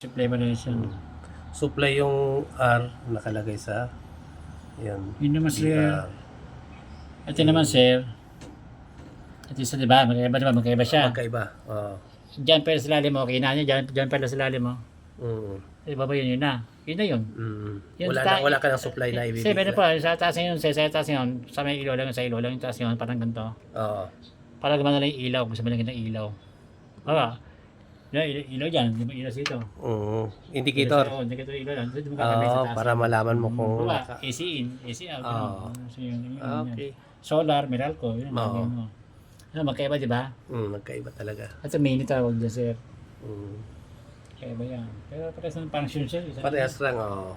Supply validation. Supply yung R nakalagay sa yan. Yun naman sir. BR. Ito naman sir. Ito isa diba? Magkaiba siya. Magkaiba. Oo. Diyan pala sa lalim mo. Kina niya. Diyan pala sa lalim mo. Mm. Iba ba yun? Yun na. Yun na yun. Mm. Yun Wala ka ng supply na ibibigay. Sir, meron pa. Sa taas yun. Sa taas yun. Sa may ilaw lang. Sa ilaw lang yung taas yun. Parang ganito. Oo. Para gumana lang yung ilaw. Kung sa malagyan ng ilaw. Ilaw dyan. Ilaw dito. Indicator. Oo, indicator ilaw yan. Dito mo kakabit sa taas. Para malaman mo kung AC in. AC out. So yun. Okay. Solar, Meralco. Yun. Magkaiba diba? Magkaiba talaga. At sa mini tawag dyan sir. Mm. Magkaiba yan. Pero parehas ng function sir. Parehas lang, oo.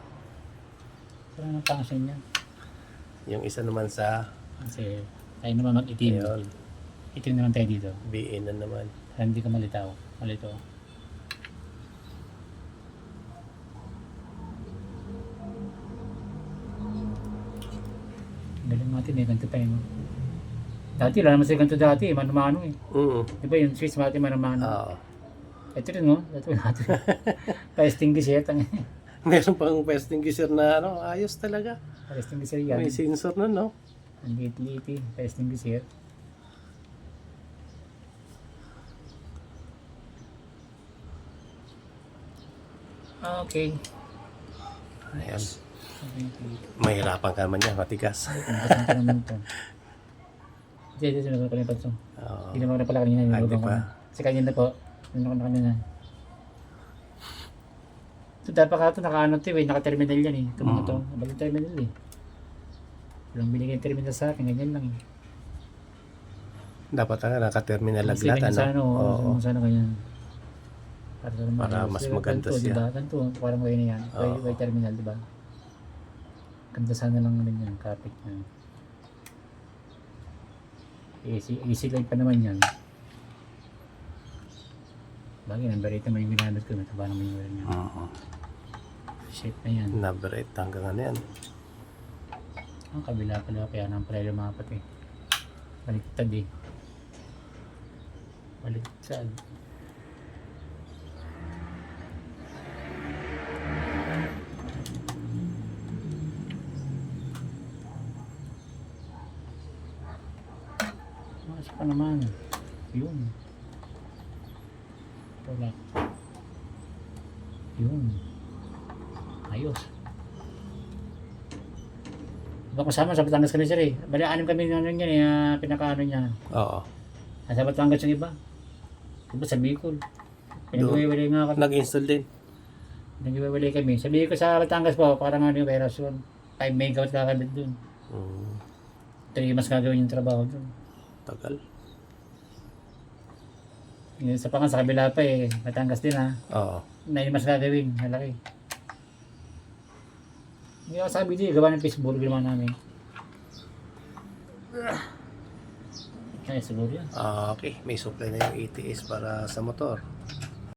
Parehas ng function yan. Yung isa naman sa Kasi tayo naman mag-itim. ayun, Itim naman tayo dito. BN na naman. Para hindi ka malitaw. Malito. Galing natin eh. Ganito tayo. No? Dati, wala naman sa ganito dati. Mano-mano eh. Diba yung Swiss natin mano-mano. Oo. Ito rin no? Ito natin. Testing set. Meron pang extinguisher na ayos talaga. Testing set yan. May sensor na, no? Ang liit-liit eh. Testing set. Okay. Ayan. Mahirapan ka naman yan, matigas. Basan ka naman ito. Diyan, sinusunod ko na yung panso. Oo. Hindi naman na pala kanina. Hindi Nilugan ko pa. na. Kasi kanina po. Nilugan ko na kanina. Ito dapat ka ito, naka-ano ito eh. Naka-terminal yan eh. Ito mga ito. Balang terminal eh. Walang binigay terminal sa akin. Ganyan lang eh. Dapat nga naka-terminal Kasi laglat, ganyan sana ano? o. Sana ganyan. Para mas maganda siya. Diba? Ganito. Parang way na yan. Way terminal, diba? Ganda sana lang rin yan. Kapit yan. Easy line pa naman yan. Bagay, number 8 naman yung ginamit ko. Mataba naman yung rin yan. Oo. Shape na yan. Number 8 hanggang ano yan. Ang kabila pala. Kaya nang pala lumapat eh. Baliktad eh. Baliktad. Mas pa naman. Yun. Wala. Yun. Ayos. Diba kasama sa Batangas kami sir eh. Bali, 6 kami ng ano yan eh. Pinaka-ano niya. Oo. Nasa Batangas yung iba. Diba sa Bicol. Pinag-iwalay nga kami. Nag-install din. Pinag-iwalay kami. Sa Bicol sa Batangas po, parang ano yung operasyon. 5 megawatt kakabit dun. 3 mas gagawin yung trabaho dun. Tagal. Yung sa Pangan, sa kabila pa eh. Batangas din ha. Oo. 9 mas gagawin. Malaki. Hindi ako sabi din, gawa ng Facebook, ginawa namin. Ay, siguro yan. Okay, may supply na yung ATS para sa motor.